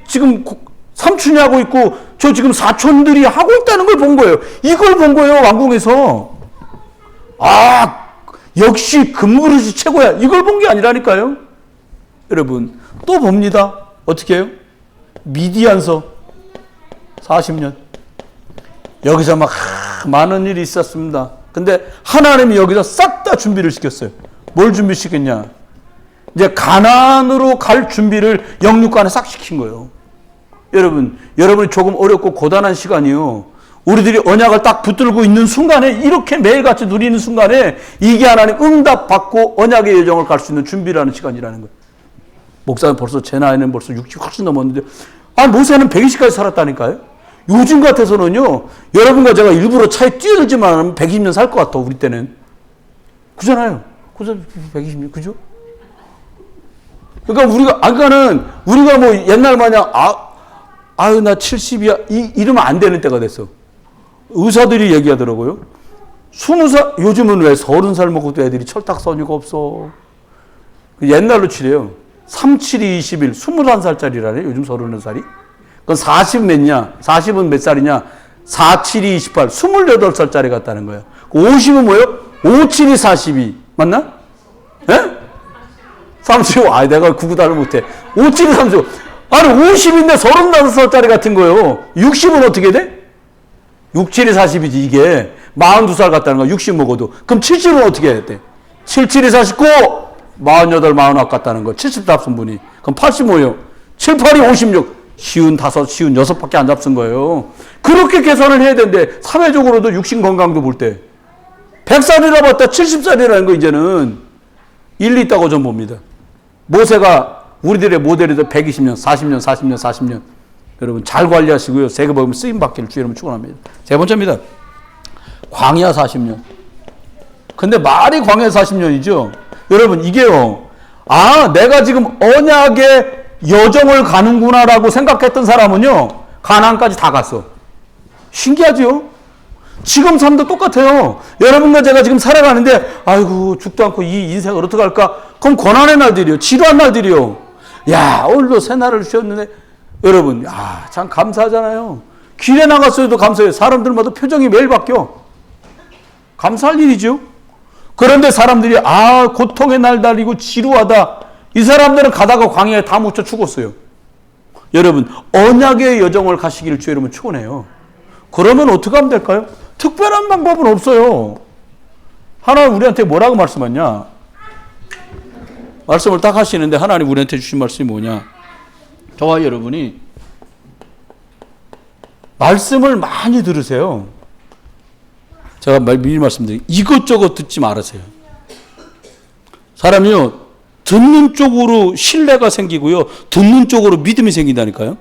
지금 삼촌이 하고 있고 저 지금 사촌들이 하고 있다는 걸 본 거예요. 이걸 본 거예요. 왕궁에서. 역시 금그릇이 최고야. 이걸 본 게 아니라니까요. 여러분 또 봅니다. 어떻게 해요? 미디안서 40년. 여기서 막 많은 일이 있었습니다. 근데 하나님이 여기서 싹 다 준비를 시켰어요. 뭘 준비시켰냐? 이제 가나안으로 갈 준비를 영육간에 싹 시킨 거예요. 여러분이 조금 어렵고 고단한 시간이요. 우리들이 언약을 딱 붙들고 있는 순간에, 이렇게 매일같이 누리는 순간에 이게 하나님 응답받고 언약의 여정을 갈 수 있는 준비라는 시간이라는 거예요. 목사님 벌써 제 나이는 벌써 60 훨씬 넘었는데 모세는 120까지 살았다니까요. 요즘 같아서는요, 여러분과 제가 일부러 차에 뛰어들지만 않으면 120년 살 것 같아. 우리 때는 그잖아요. 120년 그죠? 그러니까 우리가 뭐 옛날 마냥 나 70이야 이러면 안 되는 때가 됐어. 의사들이 얘기하더라고요. 20살, 요즘은 왜 30살 먹어도 애들이 철딱서니가 없어. 옛날로 치래요. 3, 7이 21, 21살짜리라네, 요즘 30살이. 그건 40 몇냐? 40은 몇 살이냐? 4, 7이 28, 28살짜리 같다는 거예요. 50은 뭐예요? 5, 7이 42. 맞나? 예? 35. 내가 구구단을 못해. 5, 7이 35. 50인데 35살짜리 같은 거예요. 60은 어떻게 돼? 6, 7이 40이지, 이게. 42살 같다는 거야, 60 먹어도. 그럼 70은 어떻게 해야 돼? 7, 7이 49, 48, 49 같다는 거. 70 잡순 분이. 그럼 85예요. 7, 8이 56. 55, 56밖에 안 잡순 거예요. 그렇게 계산을 해야 되는데, 사회적으로도 육신 건강도 볼 때. 100살이라 봤다 70살이라는 거 이제는 일리 있다고 좀 봅니다. 모세가 우리들의 모델이던 120년, 40년. 여러분 잘 관리하시고요. 세계복음 쓰임 받기를 주의 이름으로 축원합니다. 세 번째입니다. 광야 40년. 근데 말이 광야 40년이죠. 여러분 이게요. 내가 지금 언약의 여정을 가는구나라고 생각했던 사람은요. 가나안까지 다 갔어. 신기하죠? 지금 삶도 똑같아요. 여러분과 제가 지금 살아가는데 아이고 죽도 않고 이 인생을 어떻게 할까? 그럼 고난의 날들이요. 지루한 날들이요. 오늘도 새날을 쉬었는데 여러분 참 감사하잖아요. 길에 나갔어도 감사해요. 사람들마다 표정이 매일 바뀌어. 감사할 일이죠. 그런데 사람들이 고통의 날달이고 지루하다. 이 사람들은 가다가 광야에 다 묻혀 죽었어요. 여러분 언약의 여정을 가시기를 주의 이름으로 축원해요. 그러면 어떻게 하면 될까요? 특별한 방법은 없어요. 하나님 우리한테 뭐라고 말씀하냐? 말씀을 딱 하시는데 하나님 우리한테 주신 말씀이 뭐냐? 저와 여러분이 말씀을 많이 들으세요. 제가 미리 말씀드릴게요. 이것저것 듣지 말으세요. 사람이요, 듣는 쪽으로 신뢰가 생기고요, 듣는 쪽으로 믿음이 생긴다니까요.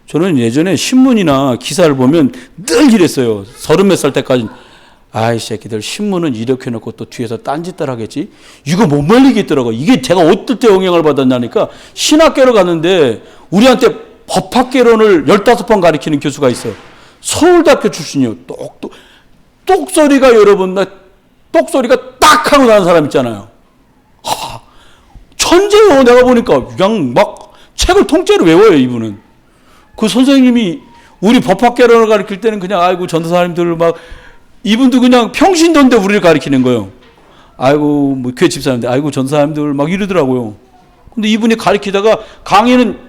저는 예전에 신문이나 기사를 보면 늘 이랬어요. 30몇 살 때까지. 이 새끼들 신문은 이렇게 놓고 또 뒤에서 딴짓들 하겠지. 이거 못 말리겠더라고. 이게 제가 어떨 때 영향을 받았냐니까, 신학교를 갔는데 우리한테 법학개론을 15번 가르치는 교수가 있어요. 서울대학교 출신이요. 똑소리가 여러분, 똑소리가 딱 하고 나는 사람 있잖아요. 천재요. 내가 보니까 그냥 막 책을 통째로 외워요, 이분은. 그 선생님이 우리 법학개론을 가르칠 때는 그냥 전도사님들 막, 이분도 그냥 평신도인데 우리를 가르치는 거예요. 교회 집사님들, 전도사님들 막 이러더라고요. 근데 이분이 가르치다가 강의는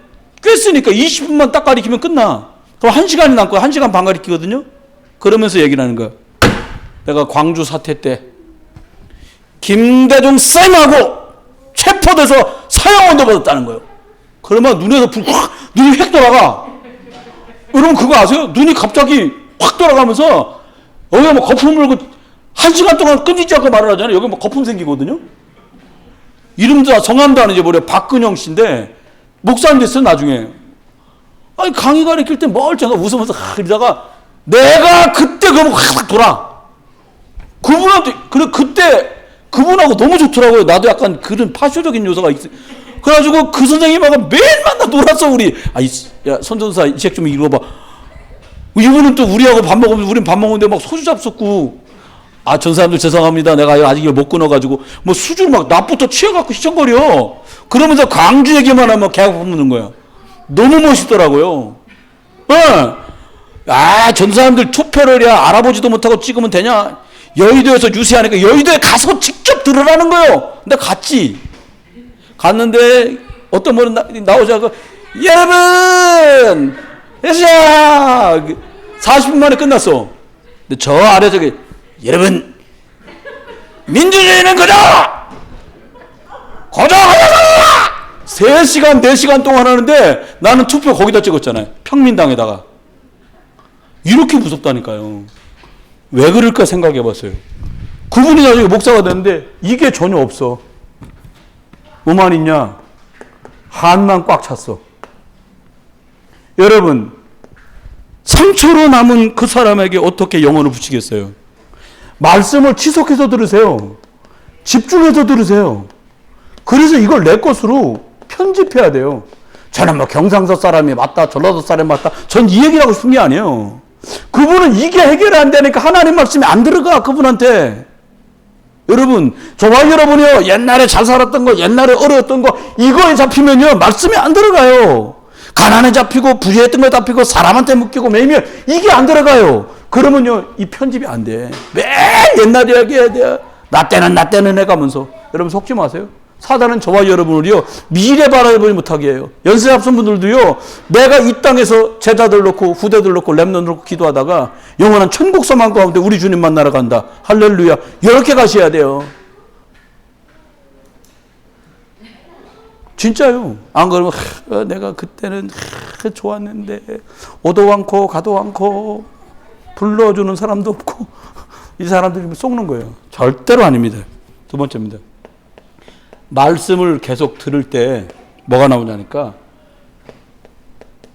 꽤 쓰니까 20분만 딱 가르치면 끝나. 그럼 1시간이 남고 1시간 반 가르치거든요. 그러면서 얘기를 하는 거야. 내가 광주 사태 때 김대중 쌤하고 체포돼서 사형원도 받았다는 거예요. 그러면 눈에서 눈이 획 돌아가. 여러분 그거 아세요? 눈이 갑자기 확 돌아가면서 여기가 뭐 거품 물고 1시간 동안 끊이지 않고 말을 하잖아요. 여기 뭐 거품 생기거든요. 이름도 성함도 안 잊어버려. 박근영 씨인데 목사님 됐어요 나중에. 아니 강의 가르칠 때 멀쩡하게 웃으면서 이러다가 내가 그때 그거 확 돌아. 그분한테 그때 그분하고 너무 좋더라고요. 나도 약간 그런 파쇼적인 요소가 있어. 그래가지고 그 선생님하고 매일 만나 놀았어 우리. 야 선전사 이 책 좀 읽어봐. 이분은 또 우리하고 밥 먹으면 우린 밥 먹는데 막 소주 잡숫고. 전 사람들 죄송합니다. 내가 아직 이걸 못 끊어가지고 뭐 수주를 막 낮부터 취해갖고 시청거려. 그러면서 광주 얘기만 하면 개가 뽑는 거야. 너무 멋있더라고요. 전 사람들 투표를 알아보지도 못하고 찍으면 되냐? 여의도에서 유세하니까 여의도에 가서 직접 들으라는 거예요. 근데 갔지. 갔는데 어떤 분은 나오자고 여러분 예샤 40분 만에 끝났어. 근데 저 아래 저기 여러분 민주주의는 거다 3시간 4시간 동안 하는데 나는 투표 거기다 찍었잖아요. 평민당에다가. 이렇게 무섭다니까요. 왜 그럴까 생각해 봤어요. 그분이 나중에 목사가 됐는데 이게 전혀 없어. 뭐만 있냐? 한만 꽉 찼어. 여러분 상처로 남은 그 사람에게 어떻게 영혼을 붙이겠어요? 말씀을 지속해서 들으세요. 집중해서 들으세요. 그래서 이걸 내 것으로 편집해야 돼요. 저는 뭐 경상도 사람이 맞다, 전라도 사람이 맞다. 전 이 얘기를 하고 싶은 게 아니에요. 그분은 이게 해결이 안 되니까 하나님 말씀이 안 들어가, 그분한테. 여러분, 저와 여러분이요, 옛날에 잘 살았던 거, 옛날에 어려웠던 거, 이거에 잡히면요, 말씀이 안 들어가요. 가난에 잡히고, 부유했던 거에 잡히고, 사람한테 묶이고, 매이면 이게 안 들어가요. 그러면요, 이 편집이 안 돼. 매일 옛날 이야기 해야 돼. 나 때는 해가면서. 여러분, 속지 마세요. 사단은 저와 여러분을요, 미래 바라보지 못하게 해요. 연세 앞선 분들도요, 내가 이 땅에서 제자들 놓고, 후대들 놓고, 렘넌 놓고 기도하다가, 영원한 천국 소망 가운데 우리 주님 만나러 간다. 할렐루야. 이렇게 가셔야 돼요. 진짜요. 안 그러면, 내가 그때는 좋았는데, 오도 않고, 가도 않고, 불러주는 사람도 없고, 이 사람들이 속는 거예요. 절대로 아닙니다. 두 번째입니다. 말씀을 계속 들을 때 뭐가 나오냐니까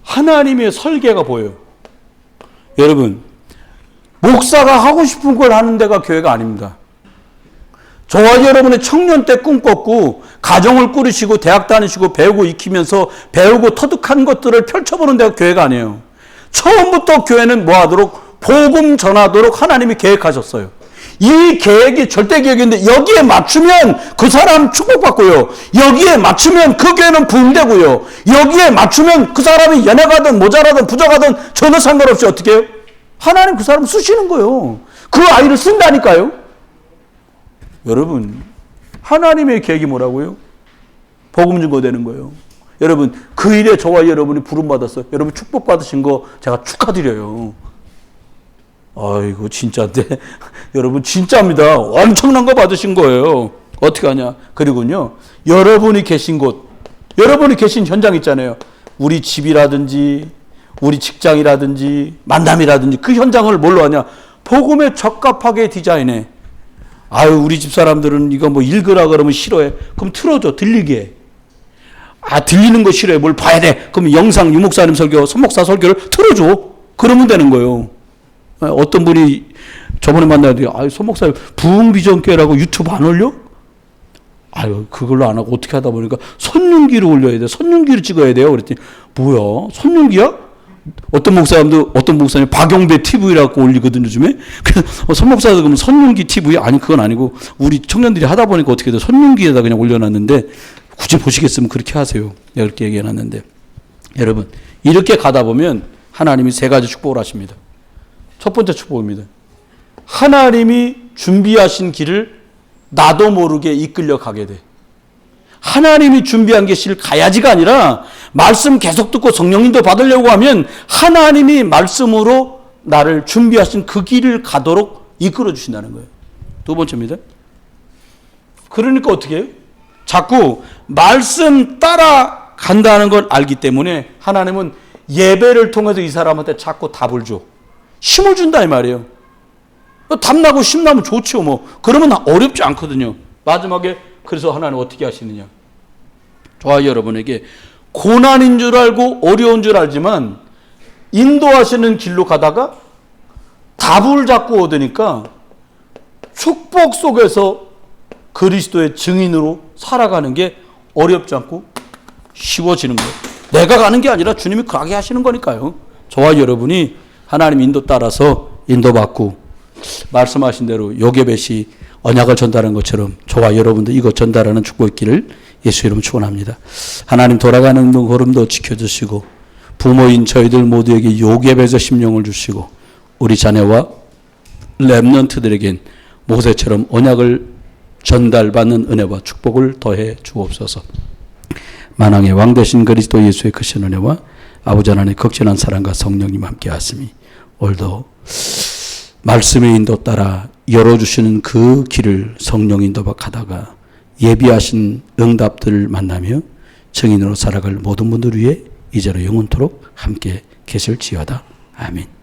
하나님의 설계가 보여요. 여러분, 목사가 하고 싶은 걸 하는 데가 교회가 아닙니다. 저와 여러분의 청년 때 꿈꿨고 가정을 꾸리시고 대학 다니시고 배우고 익히면서 배우고 터득한 것들을 펼쳐보는 데가 교회가 아니에요. 처음부터 교회는 뭐 하도록? 복음 전하도록 하나님이 계획하셨어요. 이 계획이 절대 계획인데 여기에 맞추면 그 사람 축복받고요. 여기에 맞추면 그 교회는 부흥되고요. 여기에 맞추면 그 사람이 연예가든 모자라든 부자가든 전혀 상관없이 어떻게 해요? 하나님 그 사람 쓰시는 거예요. 그 아이를 쓴다니까요. 여러분, 하나님의 계획이 뭐라고요? 복음 증거되는 거예요. 여러분, 그 일에 저와 여러분이 부름받았어요. 여러분 축복받으신 거 제가 축하드려요. 아이고 진짜인데 여러분 진짜입니다. 엄청난 거 받으신 거예요. 어떻게 하냐. 그리고요, 여러분이 계신 곳, 여러분이 계신 현장 있잖아요. 우리 집이라든지 우리 직장이라든지 만남이라든지 그 현장을 뭘로 하냐. 복음에 적합하게 디자인해. 우리 집 사람들은 이거 뭐 읽으라 그러면 싫어해. 그럼 틀어줘. 들리게. 들리는 거 싫어해. 뭘 봐야 돼. 그럼 영상 유목사님 설교, 손목사 설교를 틀어줘. 그러면 되는 거예요. 어떤 분이 저번에 만나는데, 손목사님 부흥비전교회라고 유튜브 안 올려? 그걸로 안 하고 어떻게 하다 보니까 손윤기를 올려야 돼. 손윤기를 찍어야 돼요. 그랬더니, 뭐야? 손윤기야? 어떤 목사님 박용배 TV라고 올리거든요, 요즘에. 그래서 손목사도 그러면 손윤기 TV? 아니, 그건 아니고, 우리 청년들이 하다 보니까 어떻게 돼? 손윤기에다 그냥 올려놨는데, 굳이 보시겠으면 그렇게 하세요. 내가 그렇게 얘기해놨는데. 여러분, 이렇게 가다 보면 하나님이 3가지 축복을 하십니다. 첫 번째 축복입니다. 하나님이 준비하신 길을 나도 모르게 이끌려 가게 돼. 하나님이 준비한 계시를 가야지가 아니라 말씀 계속 듣고 성령님도 받으려고 하면 하나님이 말씀으로 나를 준비하신 그 길을 가도록 이끌어 주신다는 거예요. 두 번째입니다. 그러니까 어떻게 해요? 자꾸 말씀 따라간다는 걸 알기 때문에 하나님은 예배를 통해서 이 사람한테 자꾸 답을 줘. 힘을 준다 이 말이에요. 답나고 힘나면 좋죠 뭐. 그러면 어렵지 않거든요. 마지막에 그래서 하나님 어떻게 하시느냐. 저와 여러분에게 고난인 줄 알고 어려운 줄 알지만 인도하시는 길로 가다가 답을 자꾸 얻으니까 축복 속에서 그리스도의 증인으로 살아가는 게 어렵지 않고 쉬워지는 거예요. 내가 가는 게 아니라 주님이 가게 하시는 거니까요. 저와 여러분이 하나님 인도 따라서 인도받고 말씀하신 대로 요게벳이 언약을 전달한 것처럼 저와 여러분도 이것 전달하는 축복 있기를 예수 이름 축원합니다. 하나님 돌아가는 걸음도 지켜주시고 부모인 저희들 모두에게 요게벳의 심령을 주시고 우리 자녀와 렘넌트들에겐 모세처럼 언약을 전달받는 은혜와 축복을 더해 주옵소서. 만왕의 왕 되신 그리스도 예수의 크신 은혜와 아버지 하나님의 극진한 사랑과 성령님 함께 하심이 오늘도 말씀의 인도 따라 열어주시는 그 길을 성령 인도받 가다가 예비하신 응답들을 만나며 증인으로 살아갈 모든 분들 위해 이제로 영원토록 함께 계실지어다. 아멘.